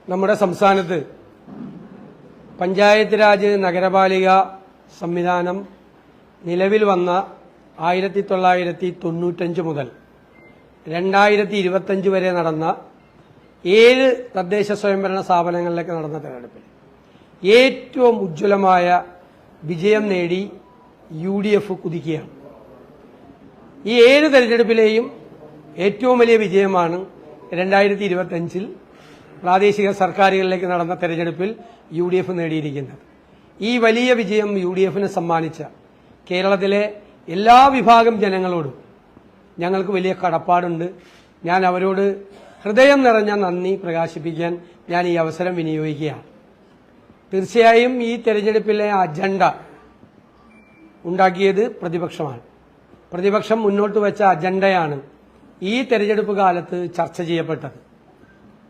നമ്മുടെ സംസ്ഥാനത്ത് പഞ്ചായത്ത് രാജ് നഗരപാലിക സംവിധാനം നിലവിൽ വന്ന 1995 മുതൽ 2025 വരെ നടന്ന 7 തദ്ദേശ സ്വയംഭരണ സ്ഥാപനങ്ങളിലേക്ക് നടന്ന തെരഞ്ഞെടുപ്പിൽ ഏറ്റവും ഉജ്ജ്വലമായ വിജയം നേടി UDF കുതിക്കുകയാണ്. ഈ 7 തെരഞ്ഞെടുപ്പിലെയും ഏറ്റവും വലിയ വിജയമാണ് 2025 പ്രാദേശിക സർക്കാരുകളിലേക്ക് നടന്ന തെരഞ്ഞെടുപ്പിൽ UDF നേടിയിരിക്കുന്നത്. ഈ വലിയ വിജയം UDFന് സമ്മാനിച്ച കേരളത്തിലെ എല്ലാ വിഭാഗം ജനങ്ങളോടും ഞങ്ങൾക്ക് വലിയ കടപ്പാടുണ്ട്. ഞാൻ അവരോട് ഹൃദയം നിറഞ്ഞ നന്ദി പ്രകാശിപ്പിക്കാൻ ഞാൻ ഈ അവസരം വിനിയോഗിക്കുകയാണ്. തീർച്ചയായും ഈ തെരഞ്ഞെടുപ്പിലെ അജണ്ട ഉണ്ടാക്കിയത് പ്രതിപക്ഷമാണ്. പ്രതിപക്ഷം മുന്നോട്ട് വെച്ച അജണ്ടയാണ് ഈ തെരഞ്ഞെടുപ്പ് കാലത്ത് ചർച്ച ചെയ്യപ്പെട്ടത്.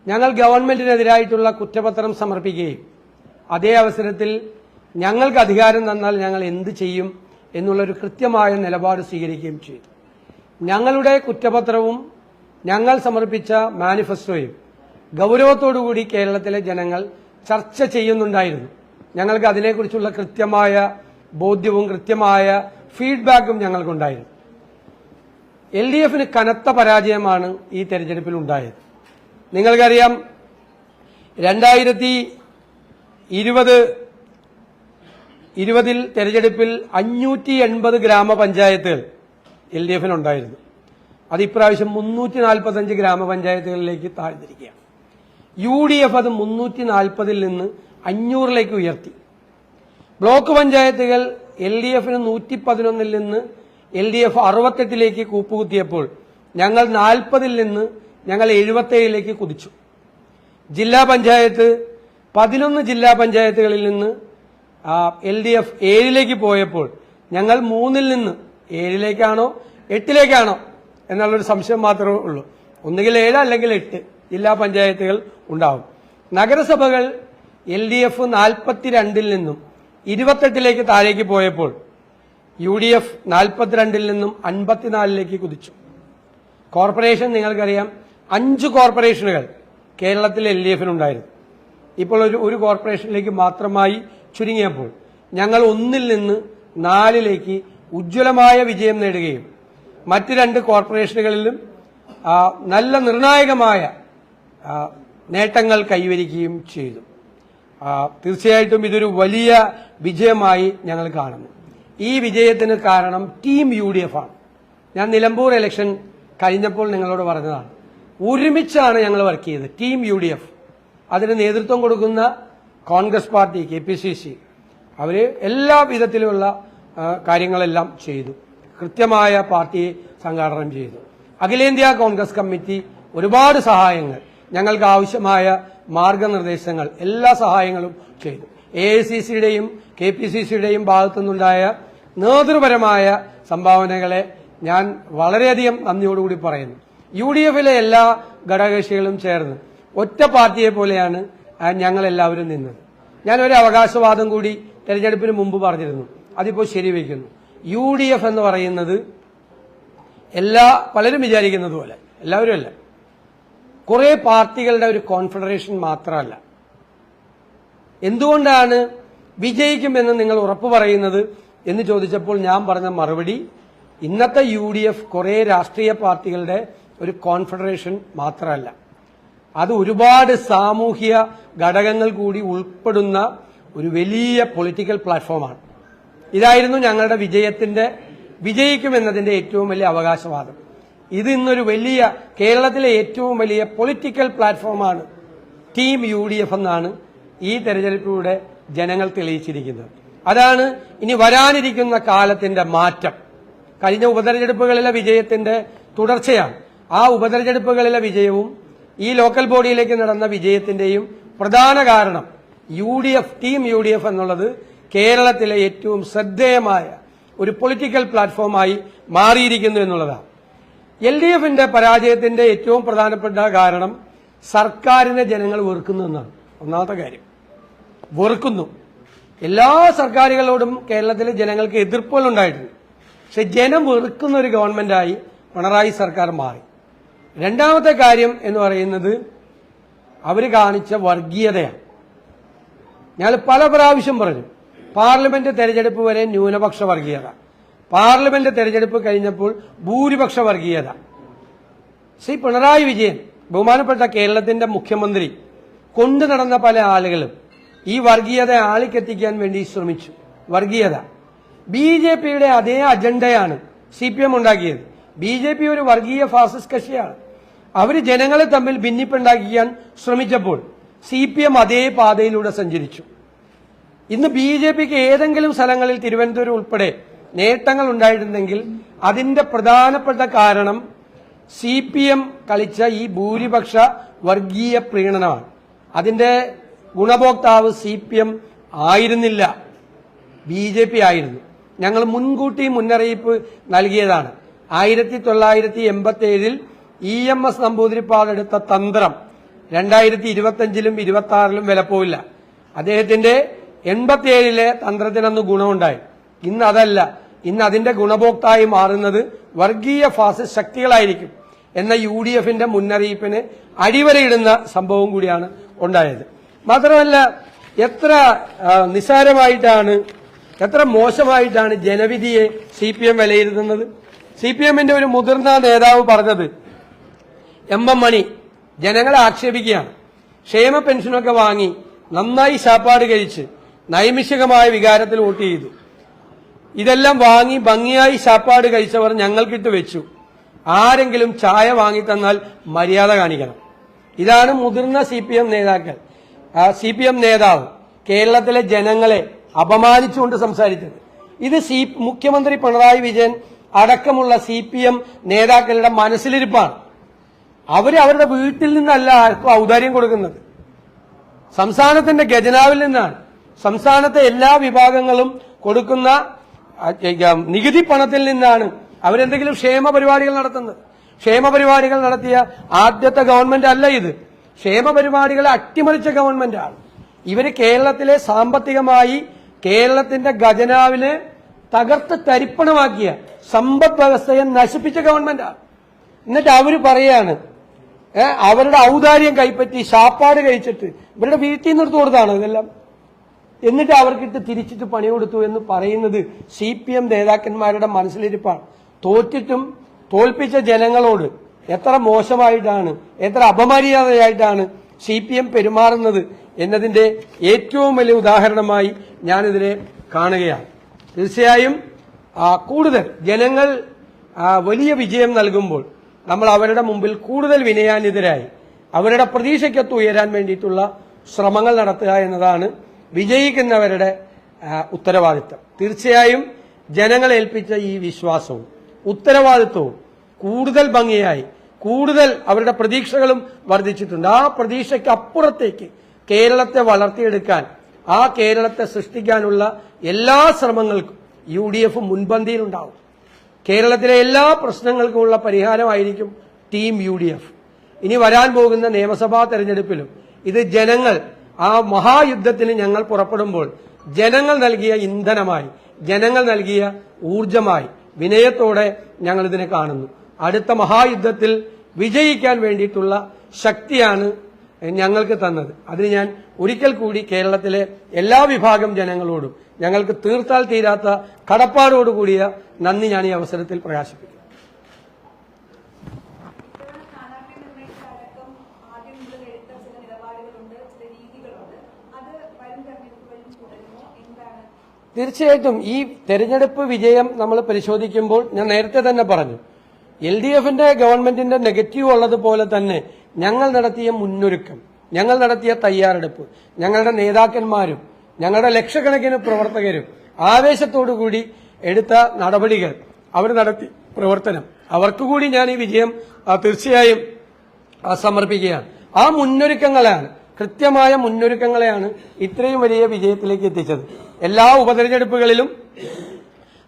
ഞങ്ങൾ ഗവൺമെന്റിനെതിരായിട്ടുള്ള കുറ്റപത്രം സമർപ്പിക്കുകയും അതേ അവസരത്തിൽ ഞങ്ങൾക്ക് അധികാരം തന്നാൽ ഞങ്ങൾ എന്ത് ചെയ്യും എന്നുള്ളൊരു കൃത്യമായ നിലപാട് സ്വീകരിക്കുകയും ചെയ്തു. ഞങ്ങളുടെ കുറ്റപത്രവും ഞങ്ങൾ സമർപ്പിച്ച മാനിഫെസ്റ്റോയും ഗൌരവത്തോടുകൂടി കേരളത്തിലെ ജനങ്ങൾ ചർച്ച ചെയ്യുന്നുണ്ടായിരുന്നു. ഞങ്ങൾക്ക് അതിനെക്കുറിച്ചുള്ള കൃത്യമായ ബോധ്യവും കൃത്യമായ ഫീഡ്ബാക്കും ഞങ്ങൾക്കുണ്ടായിരുന്നു. LDFന് കനത്ത പരാജയമാണ് ഈ തെരഞ്ഞെടുപ്പിൽ ഉണ്ടായത്. നിങ്ങൾക്കറിയാം, 2020 തെരഞ്ഞെടുപ്പിൽ 580 ഗ്രാമപഞ്ചായത്തുകൾ LDFനുണ്ടായിരുന്നു. അത് ഇപ്രാവശ്യം 345 ഗ്രാമപഞ്ചായത്തുകളിലേക്ക് താഴ്ന്നിരിക്കുകയാണ്. UDF അത് 340 നിന്ന് 500 ഉയർത്തി. ബ്ലോക്ക് പഞ്ചായത്തുകൾ LDFന് 111 നിന്ന് LDF 68 കൂപ്പുകുത്തിയപ്പോൾ ഞങ്ങൾ 40 നിന്ന് ഞങ്ങൾ 77 കുതിച്ചു. ജില്ലാ പഞ്ചായത്ത് 11 ജില്ലാ പഞ്ചായത്തുകളിൽ നിന്ന് LDF 7 പോയപ്പോൾ ഞങ്ങൾ 3 നിന്ന് 7 8 എന്നുള്ളൊരു സംശയം മാത്രമേ ഉള്ളൂ. ഒന്നുകിൽ 7 അല്ലെങ്കിൽ 8 ജില്ലാ പഞ്ചായത്തുകൾ ഉണ്ടാവും. നഗരസഭകൾ LDF 42 നിന്നും 28 താഴേക്ക് പോയപ്പോൾ UDF 42 നിന്നും 54 കുതിച്ചു. കോർപ്പറേഷൻ നിങ്ങൾക്കറിയാം, 5 കോർപ്പറേഷനുകൾ കേരളത്തിൽ LDFനുണ്ടായിരുന്നു. ഇപ്പോൾ ഒരു കോർപ്പറേഷനിലേക്ക് മാത്രമായി ചുരുങ്ങിയപ്പോൾ ഞങ്ങൾ 1 നിന്ന് 4 ഉജ്ജ്വലമായ വിജയം നേടുകയും മറ്റ് 2 കോർപ്പറേഷനുകളിലും നല്ല നിർണായകമായ നേട്ടങ്ങൾ കൈവരിക്കുകയും ചെയ്തു. തീർച്ചയായിട്ടും ഇതൊരു വലിയ വിജയമായി ഞങ്ങൾ കാണുന്നു. ഈ വിജയത്തിന് കാരണം ടീം UDF ആണ്. ഞാൻ നിലമ്പൂർ ഇലക്ഷൻ കഴിഞ്ഞപ്പോൾ നിങ്ങളോട് പറഞ്ഞതാണ്, ഒരുമിച്ചാണ് ഞങ്ങൾ വർക്ക് ചെയ്തത്. ടീം UDF, അതിന് നേതൃത്വം കൊടുക്കുന്ന കോൺഗ്രസ് പാർട്ടി, KPCC, അവര് എല്ലാ വിധത്തിലുള്ള കാര്യങ്ങളെല്ലാം ചെയ്തു. കൃത്യമായ പാർട്ടിയെ സംഘാടനം ചെയ്തു. അഖിലേന്ത്യാ കോൺഗ്രസ് കമ്മിറ്റി ഒരുപാട് സഹായങ്ങൾ, ഞങ്ങൾക്ക് ആവശ്യമായ മാർഗനിർദ്ദേശങ്ങൾ, എല്ലാ സഹായങ്ങളും ചെയ്തു. AICCയുടെയും KPCCയുടെയും ഭാഗത്തുനിന്നുണ്ടായ നേതൃപരമായ സംഭാവനകളെ ഞാൻ വളരെയധികം നന്ദിയോടുകൂടി പറയുന്നു. UDFലെ എല്ലാ ഘടകകക്ഷികളും ചേർന്ന് ഒറ്റ പാർട്ടിയെ പോലെയാണ് ഞങ്ങളെല്ലാവരും നിന്നത്. ഞാനൊരു അവകാശവാദം കൂടി തെരഞ്ഞെടുപ്പിന് മുമ്പ് പറഞ്ഞിരുന്നു, അതിപ്പോൾ ശരിവയ്ക്കുന്നു. UDF എന്ന് പറയുന്നത് പലരും വിചാരിക്കുന്നത് പോലെ എല്ലാവരും അല്ല, കുറെ പാർട്ടികളുടെ ഒരു കോൺഫെഡറേഷൻ മാത്രമല്ല. എന്തുകൊണ്ടാണ് വിജയിക്കുമെന്ന് നിങ്ങൾ ഉറപ്പു പറയുന്നത് എന്ന് ചോദിച്ചപ്പോൾ ഞാൻ പറഞ്ഞ മറുപടി, ഇന്നത്തെ UDF കുറെ രാഷ്ട്രീയ പാർട്ടികളുടെ ഒരു കോൺഫെഡറേഷൻ മാത്രമല്ല, അത് ഒരുപാട് സാമൂഹ്യ ഘടകങ്ങൾ കൂടി ഉൾപ്പെടുന്ന ഒരു വലിയ പൊളിറ്റിക്കൽ പ്ലാറ്റ്ഫോമാണ്. ഇതായിരുന്നു ഞങ്ങളുടെ വിജയിക്കുമെന്നതിന്റെ ഏറ്റവും വലിയ അവകാശവാദം. ഇത് ഇന്നൊരു വലിയ കേരളത്തിലെ ഏറ്റവും വലിയ പൊളിറ്റിക്കൽ പ്ലാറ്റ്ഫോമാണ് ടീം UDF എന്നാണ് ഈ തെരഞ്ഞെടുപ്പിലൂടെ ജനങ്ങൾ തെളിയിച്ചിരിക്കുന്നത്. അതാണ് ഇനി വരാനിരിക്കുന്ന കാലത്തിന്റെ മാറ്റം. കഴിഞ്ഞ ഉപതെരഞ്ഞെടുപ്പുകളിലെ വിജയത്തിന്റെ തുടർച്ചയാണ്. ആ ഉപതെരഞ്ഞെടുപ്പുകളിലെ വിജയവും ഈ ലോക്കൽ ബോഡിയിലേക്ക് നടന്ന വിജയത്തിന്റെയും പ്രധാന കാരണം ടീം UDF എന്നുള്ളത് കേരളത്തിലെ ഏറ്റവും ശ്രദ്ധേയമായ ഒരു പൊളിറ്റിക്കൽ പ്ലാറ്റ്ഫോമായി മാറിയിരിക്കുന്നു എന്നുള്ളതാണ്. LDFന്റെ പരാജയത്തിന്റെ ഏറ്റവും പ്രധാനപ്പെട്ട കാരണം സർക്കാരിനെ ജനങ്ങൾ വെറുക്കുന്നു എന്നാണ്. ഒന്നാമത്തെ കാര്യം, വെറുക്കുന്നു. എല്ലാ സർക്കാരുകളോടും കേരളത്തിലെ ജനങ്ങൾക്ക് എതിർപ്പുകൾ ഉണ്ടായിട്ടുണ്ട്. പക്ഷെ ജനം വെറുക്കുന്ന ഒരു ഗവൺമെന്റായി പിണറായി സർക്കാർ മാറി. രണ്ടാമത്തെ കാര്യം എന്ന് പറയുന്നത് അവർ കാണിച്ച വർഗീയതയാണ്. ഞങ്ങൾ പല പ്രാവശ്യം പറഞ്ഞു, പാർലമെന്റ് തെരഞ്ഞെടുപ്പ് വരെ ന്യൂനപക്ഷ വർഗീയത, പാർലമെന്റ് തെരഞ്ഞെടുപ്പ് കഴിഞ്ഞപ്പോൾ ഭൂരിപക്ഷ വർഗീയത. ശ്രീ പിണറായി വിജയൻ, ബഹുമാനപ്പെട്ട കേരളത്തിന്റെ മുഖ്യമന്ത്രി, കൊണ്ടു നടന്ന പല ആളുകളും ഈ വർഗീയത ആളിക്കെത്തിക്കാൻ വേണ്ടി ശ്രമിച്ചു. വർഗീയത BJPയുടെ അതേ അജണ്ടയാണ് CPM ഉണ്ടാക്കിയത്. BJP ഒരു വർഗീയ ഫാസിസ്റ്റ് കക്ഷിയാണ്. അവർ ജനങ്ങളെ തമ്മിൽ ഭിന്നിപ്പുണ്ടാക്കിക്കാൻ ശ്രമിച്ചപ്പോൾ CPM അതേ പാതയിലൂടെ സഞ്ചരിച്ചു. ഇന്ന് BJPക്ക് ഏതെങ്കിലും സ്ഥലങ്ങളിൽ തിരുവനന്തപുരം ഉൾപ്പെടെ നേട്ടങ്ങൾ ഉണ്ടായിരുന്നെങ്കിൽ അതിന്റെ പ്രധാനപ്പെട്ട കാരണം CPM കളിച്ച ഈ ഭൂരിപക്ഷ വർഗീയ പ്രീണനമാണ്. അതിന്റെ ഗുണഭോക്താവ് CPM ആയിരുന്നില്ല, BJP ആയിരുന്നു. ഞങ്ങൾ മുൻകൂട്ടി മുന്നറിയിപ്പ് നൽകിയതാണ്. 1987 EMS നമ്പൂതിരിപ്പാട് എടുത്ത തന്ത്രം 2025ലും 26ലും വിലപ്പോവില്ല. അദ്ദേഹത്തിന്റെ 87ലെ തന്ത്രത്തിനന്ന് ഗുണമുണ്ടായി. ഇന്ന് അതല്ല. ഇന്ന് അതിന്റെ ഗുണഭോക്തായി മാറുന്നത് വർഗീയ ഫാസിസ്റ്റ് ശക്തികളായിരിക്കും എന്ന UDFന്റെ മുന്നറിയിപ്പിന് അടിവരയിടുന്ന സംഭവം കൂടിയാണ് ഉണ്ടായത്. മാത്രമല്ല, എത്ര നിസ്സാരമായിട്ടാണ്, എത്ര മോശമായിട്ടാണ് ജനവിധിയെ CPM വിലയിരുത്തുന്നത്. CPMന്റെ ഒരു മുതിർന്ന നേതാവ് പറഞ്ഞത്, MM മണി ജനങ്ങളെ ആക്ഷേപിക്കുകയാണ്. ക്ഷേമ പെൻഷനൊക്കെ വാങ്ങി നന്നായി ശാപ്പാട് കഴിച്ച് നൈമിഷികമായ വികാരത്തിൽ വോട്ട് ചെയ്തു. ഇതെല്ലാം വാങ്ങി ഭംഗിയായി ശാപ്പാട് കഴിച്ചവർ ഞങ്ങൾക്കിട്ട് വെച്ചു. ആരെങ്കിലും ചായ വാങ്ങിത്തന്നാൽ മര്യാദ കാണിക്കണം. ഇതാണ് മുതിർന്ന CPM നേതാക്കൾ, CPM നേതാവ് കേരളത്തിലെ ജനങ്ങളെ അപമാനിച്ചുകൊണ്ട് സംസാരിച്ചത്. ഇത് മുഖ്യമന്ത്രി പിണറായി വിജയൻ അടക്കമുള്ള CPM നേതാക്കളുടെ മനസ്സിലിരിപ്പാണ്. അവരുടെ വീട്ടിൽ നിന്നല്ല ആർക്കും ഔദാര്യം കൊടുക്കുന്നത്, സംസ്ഥാനത്തിന്റെ ഖജനാവിൽ നിന്നാണ്. സംസ്ഥാനത്തെ എല്ലാ വിഭാഗങ്ങളും കൊടുക്കുന്ന നികുതി പണത്തിൽ നിന്നാണ് അവരെന്തെങ്കിലും ക്ഷേമ പരിപാടികൾ നടത്തുന്നത്. ക്ഷേമ പരിപാടികൾ നടത്തിയ ആദ്യത്തെ ഗവൺമെന്റ് അല്ല ഇത്. ക്ഷേമ പരിപാടികളെ അട്ടിമറിച്ച ഗവൺമെന്റാണ്. ഇവര് കേരളത്തിലെ സാമ്പത്തികമായി കേരളത്തിന്റെ ഖജനാവിനെ തകർത്ത് തരിപ്പണമാക്കിയ സമ്പദ് വ്യവസ്ഥയെ നശിപ്പിച്ച ഗവൺമെന്റാണ്. എന്നിട്ട് അവര് പറയാണ് അവരുടെ ഔദാര്യം കൈപ്പറ്റി ശാപ്പാട് കഴിച്ചിട്ട് ഇവരുടെ വീട്ടിൽ നിന്ന് എടുത്തു കൊടുത്താണ് ഇതെല്ലാം. എന്നിട്ട് അവർക്കിട്ട് തിരിച്ചിട്ട് പണി കൊടുത്തു എന്ന് പറയുന്നത് CPM നേതാക്കന്മാരുടെ മനസ്സിലിരിപ്പാണ്. തോറ്റിട്ടും തോൽപ്പിച്ച ജനങ്ങളോട് എത്ര മോശമായിട്ടാണ്, എത്ര അപമര്യാദയായിട്ടാണ് CPM പെരുമാറുന്നത് എന്നതിന്റെ ഏറ്റവും വലിയ ഉദാഹരണമായി ഞാനിതിനെ കാണുകയാണ്. തീർച്ചയായും കൂടുതൽ ജനങ്ങൾ വലിയ വിജയം നൽകുമ്പോൾ നമ്മൾ അവരുടെ മുമ്പിൽ കൂടുതൽ വിനയാന്വിതരായി അവരുടെ പ്രതീക്ഷയ്ക്കൊത്ത് ഉയരാൻ വേണ്ടിയിട്ടുള്ള ശ്രമങ്ങൾ നടത്തുക എന്നതാണ് വിജയിക്കുന്നവരുടെ ഉത്തരവാദിത്തം. തീർച്ചയായും ജനങ്ങൾ ഏൽപ്പിച്ച ഈ വിശ്വാസവും ഉത്തരവാദിത്വവും കൂടുതൽ ഭംഗിയായി, കൂടുതൽ അവരുടെ പ്രതീക്ഷകളും വർദ്ധിച്ചിട്ടുണ്ട്. ആ പ്രതീക്ഷയ്ക്ക് അപ്പുറത്തേക്ക് കേരളത്തെ വളർത്തിയെടുക്കാൻ, ആ കേരളത്തെ സൃഷ്ടിക്കാനുള്ള എല്ലാ ശ്രമങ്ങൾക്കും UDF മുൻപന്തിയിലുണ്ടാവും. കേരളത്തിലെ എല്ലാ പ്രശ്നങ്ങൾക്കുമുള്ള പരിഹാരമായിരിക്കും ടീം UDF. ഇനി വരാൻ പോകുന്ന നിയമസഭാ തെരഞ്ഞെടുപ്പിലും ഇത് ജനങ്ങൾ, ആ മഹായുദ്ധത്തിന് ഞങ്ങൾ പുറപ്പെടുമ്പോൾ ജനങ്ങൾ നൽകിയ ഇന്ധനമായി, ജനങ്ങൾ നൽകിയ ഊർജമായി വിനയത്തോടെ ഞങ്ങൾ ഇതിനെ കാണുന്നു. അടുത്ത മഹായുദ്ധത്തിൽ വിജയിക്കാൻ വേണ്ടിയിട്ടുള്ള ശക്തിയാണ് ഞങ്ങൾക്ക് തന്നത്. അതിന് ഞാൻ ഒരിക്കൽ കൂടി കേരളത്തിലെ എല്ലാ വിഭാഗം ജനങ്ങളോടും ഞങ്ങൾക്ക് തീർത്താൽ തീരാത്ത കടപ്പാടോടുകൂടിയ നന്ദി ഞാൻ ഈ അവസരത്തിൽ പ്രകാശിപ്പിക്കുന്നു. തീർച്ചയായിട്ടും ഈ തെരഞ്ഞെടുപ്പ് വിജയം നമ്മൾ പരിശോധിക്കുമ്പോൾ ഞാൻ നേരത്തെ തന്നെ പറഞ്ഞു, LDFന്റെ ഗവൺമെന്റിന്റെ നെഗറ്റീവ് ഉള്ളതുപോലെ തന്നെ ഞങ്ങൾ നടത്തിയ മുന്നൊരുക്കം, ഞങ്ങൾ നടത്തിയ തയ്യാറെടുപ്പ്, ഞങ്ങളുടെ നേതാക്കന്മാരും ഞങ്ങളുടെ ലക്ഷക്കണക്കിന് പ്രവർത്തകരും ആവേശത്തോടുകൂടി എടുത്ത നടപടികൾ, അവർ നടത്തി പ്രവർത്തനം, അവർക്ക് കൂടി ഞാൻ ഈ വിജയം തീർച്ചയായും സമർപ്പിക്കുകയാണ്. ആ മുന്നൊരുക്കങ്ങളാണ്, കൃത്യമായ മുന്നൊരുക്കങ്ങളെയാണ് ഇത്രയും വലിയ വിജയത്തിലേക്ക് എത്തിച്ചത്. എല്ലാ ഉപതെരഞ്ഞെടുപ്പുകളിലും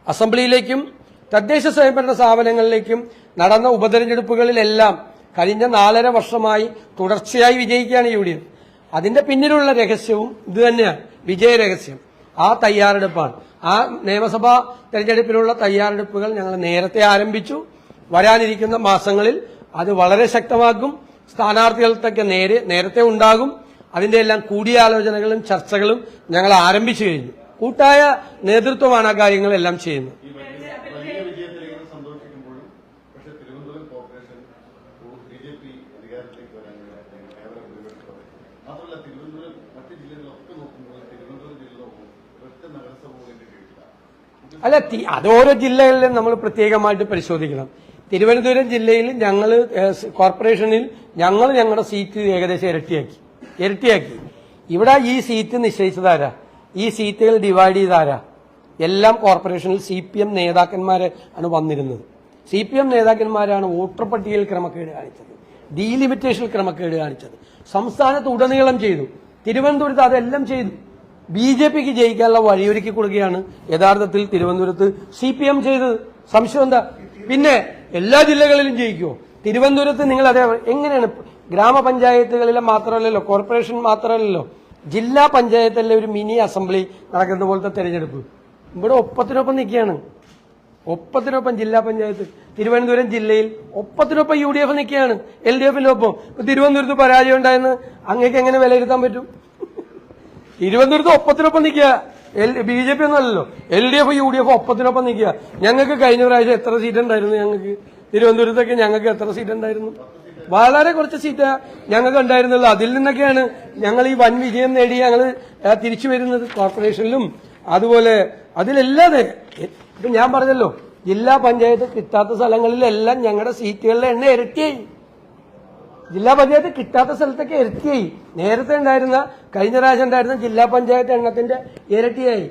അസംബ്ലിയിലേക്കും തദ്ദേശ സ്വയംഭരണ സ്ഥാപനങ്ങളിലേക്കും നടന്ന ഉപതെരഞ്ഞെടുപ്പുകളിലെല്ലാം കഴിഞ്ഞ 4.5 വർഷമായി തുടർച്ചയായി വിജയിക്കുകയാണ് UDF. അതിന്റെ പിന്നിലുള്ള രഹസ്യവും ഇത് തന്നെയാണ്, വിജയരഹസ്യം. ആ തയ്യാറെടുപ്പാണ്. ആ നിയമസഭാ തെരഞ്ഞെടുപ്പിനുള്ള തയ്യാറെടുപ്പുകൾ ഞങ്ങൾ നേരത്തെ ആരംഭിച്ചു. വരാനിരിക്കുന്ന മാസങ്ങളിൽ അത് വളരെ ശക്തമാക്കും. സ്ഥാനാർത്ഥികൾക്കൊക്കെ നേരത്തെ ഉണ്ടാകും. അതിന്റെ എല്ലാം കൂടിയാലോചനകളും ചർച്ചകളും ഞങ്ങൾ ആരംഭിച്ചു കഴിഞ്ഞു. കൂട്ടായ നേതൃത്വമാണ് ആ കാര്യങ്ങളെല്ലാം ചെയ്യുന്നത്. അല്ല, അത് ഓരോ ജില്ലകളിലും നമ്മൾ പ്രത്യേകമായിട്ട് പരിശോധിക്കണം. തിരുവനന്തപുരം ജില്ലയിൽ ഞങ്ങൾ കോർപ്പറേഷനിൽ ഞങ്ങളുടെ സീറ്റ് ഏകദേശം ഇരട്ടിയാക്കി. ഇവിടെ ഈ സീറ്റ് നിശ്ചയിച്ചതാരാ? ഈ സീറ്റുകൾ ഡിവൈഡ് ചെയ്താരാ? എല്ലാം കോർപ്പറേഷനിൽ CPM നേതാക്കന്മാരെ ആണ് വന്നിരുന്നത്. CPM നേതാക്കന്മാരാണ് വോട്ടർ പട്ടികയിൽ ക്രമക്കേട് കാണിച്ചത്, ഡീലിമിറ്റേഷനിൽ ക്രമക്കേട് കാണിച്ചത്. സംസ്ഥാനത്ത് ഉടനീളം ചെയ്തു. തിരുവനന്തപുരത്ത് അതെല്ലാം ചെയ്തു. BJPക്ക് ജയിക്കാനുള്ള വഴിയൊരുക്കി കൊടുക്കുകയാണ് യഥാർത്ഥത്തിൽ തിരുവനന്തപുരത്ത് CPM ചെയ്തത്. സംശയം എന്താ? പിന്നെ എല്ലാ ജില്ലകളിലും ജയിക്കുമോ? തിരുവനന്തപുരത്ത് നിങ്ങൾ അതേ എങ്ങനെയാണ്? ഗ്രാമപഞ്ചായത്തുകളിലെ മാത്രമല്ലല്ലോ, കോർപ്പറേഷൻ മാത്രമല്ലല്ലോ, ജില്ലാ പഞ്ചായത്തിലെ ഒരു മിനി അസംബ്ലി നടക്കുന്ന പോലത്തെ തെരഞ്ഞെടുപ്പ് ഇവിടെ ഒപ്പത്തിനൊപ്പം നിൽക്കുകയാണ്. ഒപ്പത്തിനൊപ്പം ജില്ലാ പഞ്ചായത്ത് തിരുവനന്തപുരം ജില്ലയിൽ ഒപ്പത്തിനൊപ്പം UDF നിൽക്കുകയാണ്, LDFന്റെ ഒപ്പം. തിരുവനന്തപുരത്ത് പരാജയം ഉണ്ടായെന്ന് അങ്ങേക്ക് എങ്ങനെ വിലയിരുത്താൻ പറ്റും? തിരുവനന്തപുരത്ത് ഒപ്പത്തിനൊപ്പം നിൽക്കുക. BJP ഒന്നും അല്ലല്ലോ, LDF UDF ഒപ്പത്തിനൊപ്പം നിൽക്കുക. ഞങ്ങൾക്ക് കഴിഞ്ഞ പ്രാവശ്യം എത്ര സീറ്റ് ഉണ്ടായിരുന്നു? ഞങ്ങൾക്ക് തിരുവനന്തപുരത്തൊക്കെ ഞങ്ങൾക്ക് എത്ര സീറ്റ് ഉണ്ടായിരുന്നു? വളരെ കുറച്ച് സീറ്റ് ഞങ്ങൾക്ക് ഉണ്ടായിരുന്നുള്ളൂ. അതിൽ നിന്നൊക്കെയാണ് ഞങ്ങൾ ഈ വൻ വിജയം നേടി ഞങ്ങൾ തിരിച്ചു വരുന്നത്. കോർപ്പറേഷനിലും അതുപോലെ അതിലല്ലാതെ ഇപ്പൊ ഞാൻ പറഞ്ഞല്ലോ, ജില്ലാ പഞ്ചായത്ത് കിട്ടാത്ത സ്ഥലങ്ങളിലെല്ലാം ഞങ്ങളുടെ സീറ്റുകളുടെ എണ്ണം ഇരട്ടിയായി. ജില്ലാ പഞ്ചായത്ത് കിട്ടാത്ത സ്ഥലത്തൊക്കെ ഇരട്ടിയായി. നേരത്തെ ഉണ്ടായിരുന്ന കഴിഞ്ഞ പ്രാവശ്യം ഉണ്ടായിരുന്ന ജില്ലാ പഞ്ചായത്ത് എണ്ണത്തിന്റെ ഇരട്ടിയായി.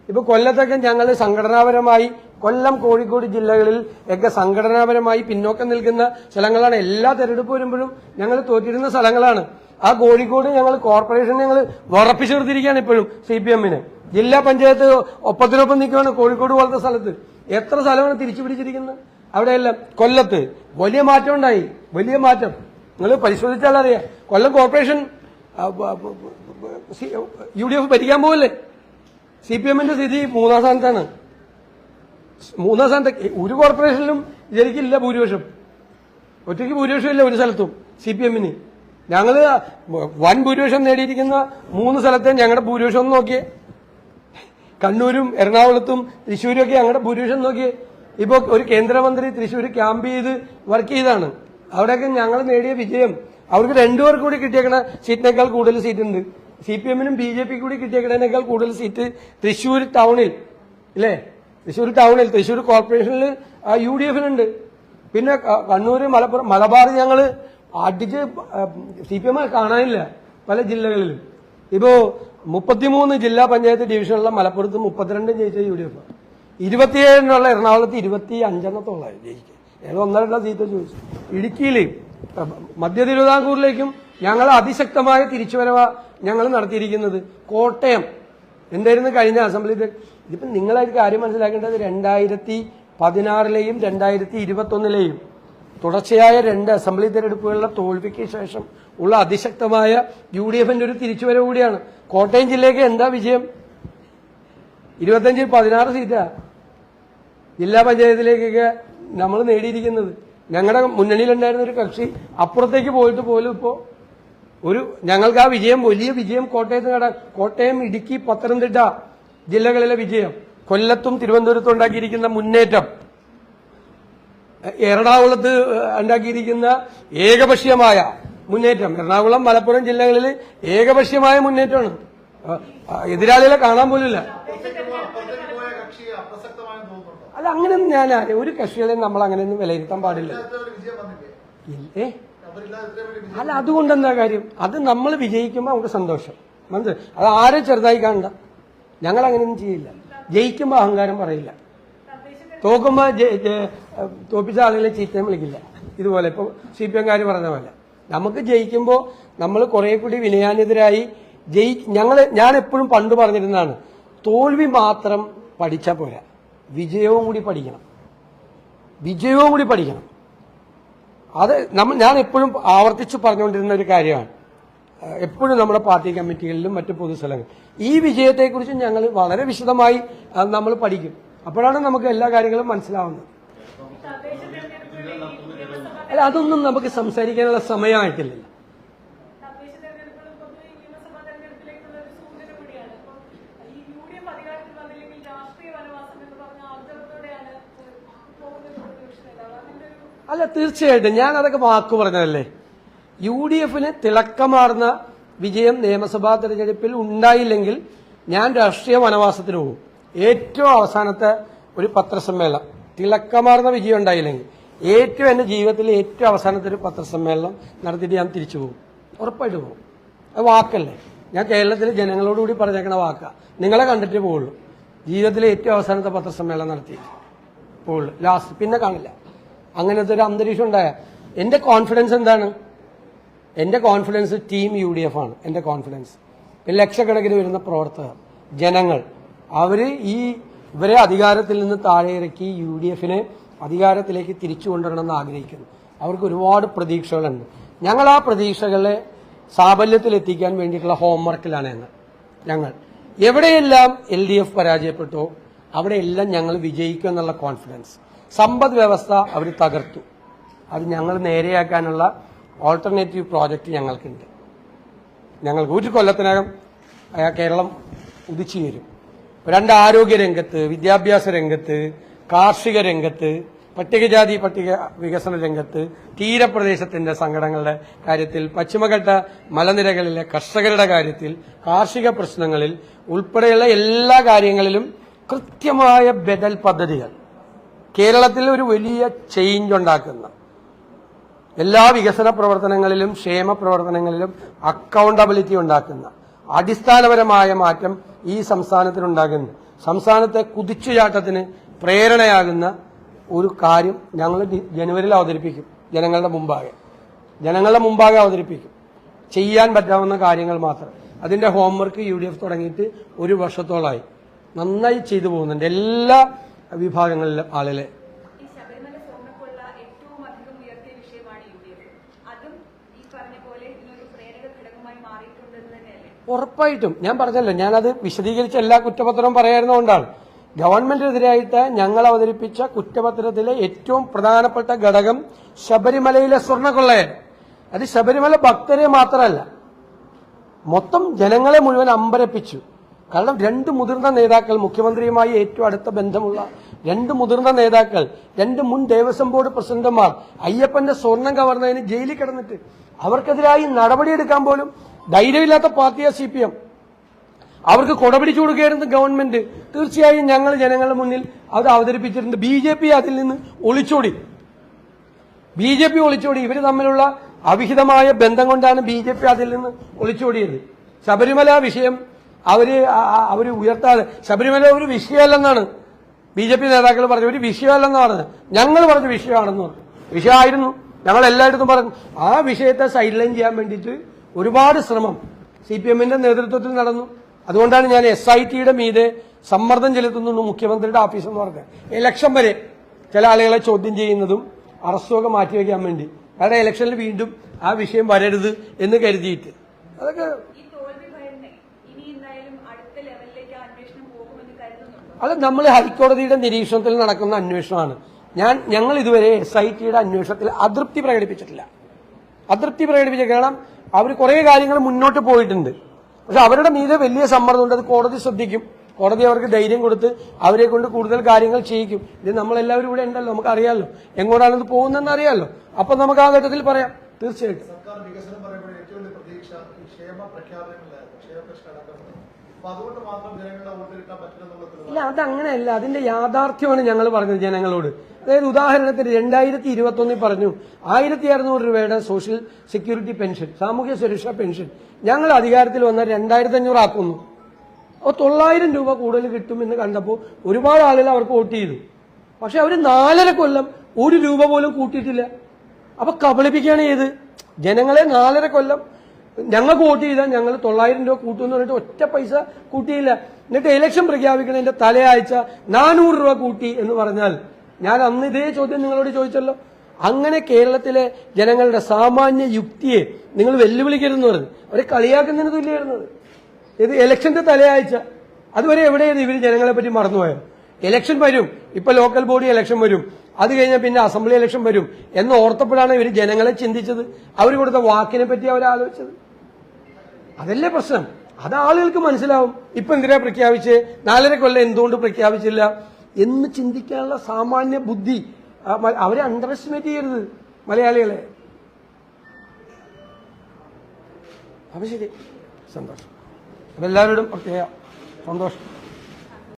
ഇപ്പൊ കൊല്ലത്തൊക്കെ ഞങ്ങൾ സംഘടനാപരമായി കൊല്ലം, കോഴിക്കോട് ജില്ലകളിൽ ഒക്കെ സംഘടനാപരമായി പിന്നോക്കം നിൽക്കുന്ന സ്ഥലങ്ങളാണ്. എല്ലാ തെരഞ്ഞെടുപ്പ് വരുമ്പോഴും ഞങ്ങൾ തോറ്റിരുന്ന സ്ഥലങ്ങളാണ്. ആ കോഴിക്കോട് ഞങ്ങൾ കോർപ്പറേഷൻ ഞങ്ങൾ ഉറപ്പിച്ചു നിർത്തിയിരിക്കുകയാണ് ഇപ്പോഴും CPMന്. ജില്ലാ പഞ്ചായത്ത് ഒപ്പത്തിനൊപ്പം നിൽക്കുകയാണ് കോഴിക്കോട് പോലത്തെ സ്ഥലത്ത്. എത്ര സ്ഥലമാണ് തിരിച്ചു പിടിച്ചിരിക്കുന്നത് അവിടെയെല്ലാം. കൊല്ലത്ത് വലിയ മാറ്റം ഉണ്ടായി, വലിയ മാറ്റം. നിങ്ങൾ പരിശോധിച്ചാൽ അറിയാം. കൊല്ലം കോർപ്പറേഷൻ UDF ഭരിക്കാൻ പോകല്ലേ. CPMന്റെ സ്ഥിതി മൂന്നാം സ്ഥാനത്താണ്. മൂന്നാം സ്ഥാനത്ത് ഒരു കോർപ്പറേഷനിലും ശരിക്കില്ല ഭൂരിപക്ഷം. ഒറ്റയ്ക്ക് ഭൂരിപക്ഷം ഇല്ല ഒരു സ്ഥലത്തും CPMന്. ഞങ്ങള് വൻ ഭൂരിപക്ഷം നേടിയിരിക്കുന്ന 3 സ്ഥലത്തെ ഞങ്ങളുടെ ഭൂരിപക്ഷം ഒന്ന് നോക്കിയേ. കണ്ണൂരും എറണാകുളത്തും തൃശ്ശൂരും ഒക്കെ ഞങ്ങളുടെ ഭൂരിപക്ഷം നോക്കിയേ. ഇപ്പൊ ഒരു കേന്ദ്രമന്ത്രി തൃശ്ശൂർ ക്യാമ്പ് ചെയ്ത് വർക്ക് ചെയ്താണ്. അവിടെയൊക്കെ ഞങ്ങൾ നേടിയ വിജയം അവർക്ക് 2 പേർക്ക് കൂടി കിട്ടിയേക്കണ സീറ്റിനേക്കാൾ കൂടുതൽ സീറ്റ് ഉണ്ട്. CPMനും BJP കൂടി കിട്ടിയേക്കണേക്കാൾ കൂടുതൽ സീറ്റ് തൃശ്ശൂർ ടൗണിൽ ഇല്ലേ? തൃശ്ശൂർ ടൗണിൽ, തൃശ്ശൂർ കോർപ്പറേഷനിൽ UDFനുണ്ട്. പിന്നെ കണ്ണൂര്, മലബാർ ഞങ്ങൾ അടിച്ച് CPM കാണാനില്ല പല ജില്ലകളിലും. ഇപ്പോ 33 ജില്ലാ പഞ്ചായത്ത് ഡിവിഷനുള്ള മലപ്പുറത്ത് 32 ജയിച്ച UDF, 27 എറണാകുളത്ത് 25 ജയിക്കുക. ഏതോ 1-2 സീറ്റ് ചോദിച്ചു. ഇടുക്കിയിൽ, മധ്യ തിരുവിതാംകൂറിലേക്കും ഞങ്ങൾ അതിശക്തമായ തിരിച്ചുവരവ ഞങ്ങൾ നടത്തിയിരിക്കുന്നത്. കോട്ടയം എന്തായിരുന്നു കഴിഞ്ഞ അസംബ്ലി? ഇതിപ്പോ നിങ്ങളായിട്ട് കാര്യം മനസ്സിലാക്കേണ്ടത് 2016-ലെയും 2021-ലെയും തുടർച്ചയായ 2 അസംബ്ലി തെരഞ്ഞെടുപ്പുകളിലെ തോൽവിക്ക് ശേഷം ഉള്ള അതിശക്തമായ UDFന്റെ ഒരു തിരിച്ചുവരവ് കൂടിയാണ്. കോട്ടയം ജില്ലയ്ക്ക് എന്താ വിജയം? 25-ൽ 16 സീറ്റാ ജില്ലാ പഞ്ചായത്തിലേക്കൊക്കെ നമ്മൾ നേടിയിരിക്കുന്നത്. ഞങ്ങളുടെ മുന്നണിയിലുണ്ടായിരുന്ന ഒരു കക്ഷി അപ്പുറത്തേക്ക് പോയിട്ട് പോലും ഇപ്പോ ഞങ്ങൾക്ക് ആ വിജയം, വലിയ വിജയം കോട്ടയത്ത് നേടാൻ. കോട്ടയം, ഇടുക്കി, പത്തനംതിട്ട ജില്ലകളിലെ വിജയം, കൊല്ലത്തും തിരുവനന്തപുരത്തും ഉണ്ടാക്കിയിരിക്കുന്ന മുന്നേറ്റം, എറണാകുളത്ത് ഉണ്ടാക്കിയിരിക്കുന്ന ഏകപക്ഷീയമായ മുന്നേറ്റം, എറണാകുളം, മലപ്പുറം ജില്ലകളിൽ ഏകപക്ഷീയമായ മുന്നേറ്റമാണ്. എതിരാളികളെ കാണാൻ പോലില്ല. അല്ല, അങ്ങനെയൊന്നും ഞാൻ ഒരു കക്ഷികളെയും നമ്മൾ അങ്ങനെയൊന്നും വിലയിരുത്താൻ പാടില്ല. അല്ല, അതുകൊണ്ടെന്താ കാര്യം? അത് നമ്മൾ വിജയിക്കുമ്പോൾ നമുക്ക് സന്തോഷം, മനസ്സിലായി? അത് ആരും ചെറുതായി കാണണ്ട. ഞങ്ങൾ അങ്ങനെയൊന്നും ചെയ്യില്ല. ജയിക്കുമ്പോൾ അഹങ്കാരം പറയില്ല, തോക്കുമ്പോൾ തോപ്പിച്ച ആളുകളെ ചീത്തയും വിളിക്കില്ല. ഇതുപോലെ ഇപ്പോൾ CPMകാർ പറഞ്ഞ പോലെ നമുക്ക് ജയിക്കുമ്പോൾ നമ്മൾ കുറെ കൂടി വിനയാന്വിതരായി ഞാൻ എപ്പോഴും പണ്ട് പറഞ്ഞിരുന്നതാണ്, തോൽവി മാത്രം പഠിച്ചാൽ പോരാ, വിജയവും കൂടി പഠിക്കണം. അത് ഞാൻ എപ്പോഴും ആവർത്തിച്ച് പറഞ്ഞുകൊണ്ടിരുന്ന ഒരു കാര്യമാണ്. എപ്പോഴും നമ്മുടെ പാർട്ടി കമ്മിറ്റികളിലും മറ്റു പൊതുസ്ഥലങ്ങളിലും ഈ വിജയത്തെക്കുറിച്ച് ഞങ്ങൾ വളരെ വിശദമായി നമ്മൾ പഠിക്കും. അപ്പോഴാണ് നമുക്ക് എല്ലാ കാര്യങ്ങളും മനസ്സിലാവുന്നത്. അല്ല, അതൊന്നും നമുക്ക് സംസാരിക്കാനുള്ള സമയമായിട്ടില്ല. അല്ല, തീർച്ചയായിട്ടും ഞാൻ അതൊക്കെ വാക്കു പറഞ്ഞതല്ലേ. UDF-ന് തിളക്കമാർന്ന വിജയം നിയമസഭാ തെരഞ്ഞെടുപ്പിൽ ഉണ്ടായില്ലെങ്കിൽ ഞാൻ രാഷ്ട്രീയ വനവാസത്തിന് പോകും. ഏറ്റവും അവസാനത്തെ ഒരു പത്രസമ്മേളനം, തിളക്കമാർന്ന വിജയം ഉണ്ടായില്ലെങ്കിൽ എന്റെ ജീവിതത്തിലെ ഏറ്റവും അവസാനത്തെ ഒരു പത്രസമ്മേളനം നടത്തിയിട്ട് ഞാൻ തിരിച്ചു പോകും. ഉറപ്പായിട്ട് പോകും. അത് വാക്കല്ലേ, ഞാൻ കേരളത്തിലെ ജനങ്ങളോടുകൂടി പറഞ്ഞേക്കണ വാക്കാ. നിങ്ങളെ കണ്ടിട്ടേ പോവുള്ളൂ. ജീവിതത്തിലെ ഏറ്റവും അവസാനത്തെ പത്രസമ്മേളനം നടത്തി പോവുള്ളൂ, ലാസ്റ്റ് പിന്നെ കാണില്ല. അങ്ങനത്തെ ഒരു അന്തരീക്ഷം ഉണ്ടായ എന്റെ കോൺഫിഡൻസ് എന്താണ്? എന്റെ കോൺഫിഡൻസ് ടീം UDF ആണ്. എന്റെ കോൺഫിഡൻസ് ലക്ഷക്കണക്കിന് വരുന്ന പ്രവർത്തകർ, ജനങ്ങൾ, ഇവരെ അധികാരത്തിൽ നിന്ന് താഴെ ഇറക്കി UDF-നെ അധികാരത്തിലേക്ക് തിരിച്ചു കൊണ്ടുവരണമെന്ന് ആഗ്രഹിക്കുന്നു. അവർക്ക് ഒരുപാട് പ്രതീക്ഷകളുണ്ട്. ഞങ്ങൾ ആ പ്രതീക്ഷകളെ സാഫല്യത്തിലെത്തിക്കാൻ വേണ്ടിയിട്ടുള്ള ഹോംവർക്കിലാണ് ഞങ്ങൾ. എവിടെയെല്ലാം LDF പരാജയപ്പെട്ടോ അവിടെയെല്ലാം ഞങ്ങൾ വിജയിക്കും എന്നുള്ള കോൺഫിഡൻസ്. സമ്പദ് വ്യവസ്ഥ അവർ തകർത്തു, അത് ഞങ്ങൾ നേരെയാക്കാനുള്ള ഓൾട്ടർനേറ്റീവ് പ്രോജക്റ്റ് ഞങ്ങൾക്കുണ്ട്. ഞങ്ങൾക്ക് ഒരു കൊല്ലത്തിനകം കേരളം ഉദിച്ചു വരും. 2 ആരോഗ്യ രംഗത്ത്, വിദ്യാഭ്യാസ രംഗത്ത്, കാർഷിക രംഗത്ത്, പട്ടികജാതി പട്ടിക വികസന രംഗത്ത്, തീരപ്രദേശത്തിന്റെ സങ്കടങ്ങളുടെ കാര്യത്തിൽ, പശ്ചിമഘട്ട മലനിരകളിലെ കർഷകരുടെ കാര്യത്തിൽ, കാർഷിക പ്രശ്നങ്ങളിൽ ഉൾപ്പെടെയുള്ള എല്ലാ കാര്യങ്ങളിലും കൃത്യമായ ബദൽ പദ്ധതികൾ, കേരളത്തിൽ ഒരു വലിയ ചേഞ്ച് ഉണ്ടാക്കുന്ന, എല്ലാ വികസന പ്രവർത്തനങ്ങളിലും ക്ഷേമ പ്രവർത്തനങ്ങളിലും അക്കൗണ്ടബിലിറ്റി ഉണ്ടാക്കുന്ന, അടിസ്ഥാനപരമായ മാറ്റം ഈ സംസ്ഥാനത്തിനുണ്ടാകുന്നു. സംസ്ഥാനത്തെ കുതിച്ചുചാട്ടത്തിന് പ്രേരണയാകുന്ന ഒരു കാര്യം ഞങ്ങൾ ജനുവരിയിൽ അവതരിപ്പിക്കും. ജനങ്ങളുടെ മുമ്പാകെ അവതരിപ്പിക്കും. ചെയ്യാൻ പറ്റാവുന്ന കാര്യങ്ങൾ മാത്രം. അതിന്റെ ഹോംവർക്ക് UDF തുടങ്ങിയിട്ട് 1 വർഷത്തോളമായി. നന്നായി ചെയ്തു പോകുന്നുണ്ട് എല്ലാ വിഭാഗങ്ങളിലും ആളുകളെ. ഉറപ്പായിട്ടും ഞാൻ പറഞ്ഞല്ലോ, ഞാനത് വിശദീകരിച്ച എല്ലാ കുറ്റപത്രവും പറയായിരുന്നതുകൊണ്ടാണ്. ഗവൺമെന്റിനെതിരായിട്ട് ഞങ്ങൾ അവതരിപ്പിച്ച കുറ്റപത്രത്തിലെ ഏറ്റവും പ്രധാനപ്പെട്ട ഘടകം ശബരിമലയിലെ സ്വർണ്ണക്കൊള്ളയാണ്. അത് ശബരിമല ഭക്തരെ മാത്രമല്ല, മൊത്തം ജനങ്ങളെ മുഴുവൻ അമ്പരപ്പിച്ചു. കാരണം 2 മുതിർന്ന നേതാക്കൾ, മുഖ്യമന്ത്രിയുമായി ഏറ്റവും അടുത്ത ബന്ധമുള്ള 2 മുതിർന്ന നേതാക്കൾ, 2 മുൻ ദേവസ്വം ബോർഡ് പ്രസിഡന്റുമാർ അയ്യപ്പന്റെ സ്വർണം കവർന്നതിന് ജയിലിൽ കിടന്നിട്ട് അവർക്കെതിരായി നടപടിയെടുക്കാൻ പോലും ധൈര്യമില്ലാത്ത പാർട്ടിയാ CPM. അവർക്ക് കൊടപിടിച്ചു കൊടുക്കുകയായിരുന്നു ഗവൺമെന്റ്. തീർച്ചയായും ഞങ്ങൾ ജനങ്ങളുടെ മുന്നിൽ അത് അവതരിപ്പിച്ചിട്ടുണ്ട്. BJP അതിൽ നിന്ന് ഒളിച്ചോടി. ഇവർ തമ്മിലുള്ള അവിഹിതമായ ബന്ധം കൊണ്ടാണ് BJP അതിൽ നിന്ന് ഒളിച്ചോടിയത്. ശബരിമല വിഷയം അവര് ഉയർത്താതെ, ശബരിമല ഒരു വിഷയമല്ലെന്നാണ് BJP നേതാക്കൾ പറഞ്ഞു. ഒരു വിഷയമല്ലെന്ന് പറഞ്ഞത് ഞങ്ങൾ പറഞ്ഞ വിഷയമാണെന്ന് പറഞ്ഞു. വിഷയമായിരുന്നു, ഞങ്ങൾ എല്ലായിടത്തും പറഞ്ഞു. ആ വിഷയത്തെ സൈഡ് ലൈൻ ചെയ്യാൻ വേണ്ടിയിട്ട് ഒരുപാട് ശ്രമം CPM-ന്റെ നേതൃത്വത്തിൽ നടന്നു. അതുകൊണ്ടാണ് ഞാൻ SIT-യുടെ മീതെ സമ്മർദ്ദം ചെലുത്തുന്നു മുഖ്യമന്ത്രിയുടെ ഓഫീസ് എന്ന് പറഞ്ഞത്. ഇലക്ഷൻ വരെ ചില ആളുകളെ ചോദ്യം ചെയ്യുന്നതും അറസ്റ്റുമൊക്കെ മാറ്റിവെക്കാൻ വേണ്ടി, കാരണം ഇലക്ഷനിൽ വീണ്ടും ആ വിഷയം വരരുത് എന്ന് കരുതിയിട്ട്. അതൊക്കെ അത് നമ്മൾ ഹൈക്കോടതിയുടെ നിരീക്ഷണത്തിൽ നടക്കുന്ന അന്വേഷണമാണ്. ഞങ്ങൾ ഇതുവരെ SIT-യുടെ അന്വേഷണത്തിൽ അതൃപ്തി പ്രകടിപ്പിച്ചിട്ടില്ല. കാരണം അവർ കുറെ കാര്യങ്ങൾ മുന്നോട്ട് പോയിട്ടുണ്ട്. പക്ഷെ അവരുടെ മീതെ വലിയ സമ്മർദ്ദമുണ്ട്. അത് കോടതി ശ്രദ്ധിക്കും. കോടതി അവർക്ക് ധൈര്യം കൊടുത്ത് അവരെ കൊണ്ട് കൂടുതൽ കാര്യങ്ങൾ ചെയ്യിക്കും. ഇത് നമ്മളെല്ലാവരും ഇവിടെ ഉണ്ടല്ലോ, നമുക്ക് അറിയാമല്ലോ എങ്ങോട്ടാണ് ഇത് പോകുന്നതെന്ന് അറിയാമല്ലോ. അപ്പൊ നമുക്ക് ആ ഘട്ടത്തിൽ പറയാം. തീർച്ചയായിട്ടും ഇല്ല, അതങ്ങനെയല്ല. അതിന്റെ യാഥാർത്ഥ്യമാണ് ഞങ്ങൾ പറഞ്ഞത് ജനങ്ങളോട്. അതായത് ഉദാഹരണത്തിന് 2021 പറഞ്ഞു 1600 രൂപയുടെ സോഷ്യൽ സെക്യൂരിറ്റി പെൻഷൻ, സാമൂഹ്യ സുരക്ഷാ പെൻഷൻ ഞങ്ങൾ അധികാരത്തിൽ വന്നാൽ 2500 ആക്കുന്നു. അപ്പോൾ 900 രൂപ കൂടുതൽ കിട്ടുമെന്ന് കണ്ടപ്പോൾ ഒരുപാട് ആളുകൾ അവർക്ക് വോട്ട് ചെയ്തു. പക്ഷെ അവർ 4.5 കൊല്ലം 1 രൂപ പോലും കൂട്ടിയിട്ടില്ല. അപ്പൊ കബളിപ്പിക്കുകയാണ് ചെയ്ത് ജനങ്ങളെ. 4.5 കൊല്ലം ഞങ്ങൾക്ക് വോട്ട് ചെയ്താൽ ഞങ്ങൾ 900 രൂപ കൂട്ടുമെന്ന് പറഞ്ഞിട്ട് ഒറ്റ പൈസ കൂട്ടിയില്ല. എന്നിട്ട് ഇലക്ഷൻ പ്രഖ്യാപിക്കുന്നതിന്റെ തലയാഴ്ച 400 രൂപ കൂട്ടി എന്ന് പറഞ്ഞാൽ, ഞാൻ അന്ന് ഇതേ ചോദ്യം നിങ്ങളോട് ചോദിച്ചല്ലോ. അങ്ങനെ കേരളത്തിലെ ജനങ്ങളുടെ സാമാന്യ യുക്തിയെ നിങ്ങൾ വെല്ലുവിളിക്കരുതെന്ന് പറഞ്ഞു. അവരെ കളിയാക്കുന്നതിന് തുല്യമായിരുന്നത്. ഇത് ഇലക്ഷന്റെ തലയാഴ്ച. അതുവരെ എവിടെയായിരുന്നു ഇവർ ജനങ്ങളെ പറ്റി മറന്നുപോയത്? ഇലക്ഷൻ വരും, ഇപ്പൊ ലോക്കൽ ബോഡി ഇലക്ഷൻ വരും, അത് കഴിഞ്ഞാൽ പിന്നെ അസംബ്ലി ഇലക്ഷൻ വരും എന്ന് ഓർത്തപ്പോഴാണ് ഇവർ ജനങ്ങളെ ചിന്തിച്ചത്. അവർ കൊടുത്ത വാക്കിനെ പറ്റി അവർ ആലോചിച്ചത്. അതല്ലേ പ്രശ്നം. അത് ആളുകൾക്ക് മനസ്സിലാവും. ഇപ്പൊ എന്തിനാ പ്രഖ്യാപിച്ച് 4.5 കൊല്ലം എന്തുകൊണ്ട് പ്രഖ്യാപിച്ചില്ല എന്ന് ചിന്തിക്കാനുള്ള സാമാന്യ ബുദ്ധി അവരെ അണ്ടർ എസ്റ്റിമേറ്റ് ചെയ്യരുത് മലയാളികളെ. അപ്പൊ ശരി, സന്തോഷം. അപ്പൊ എല്ലാവരോടും പ്രത്യേക സന്തോഷം.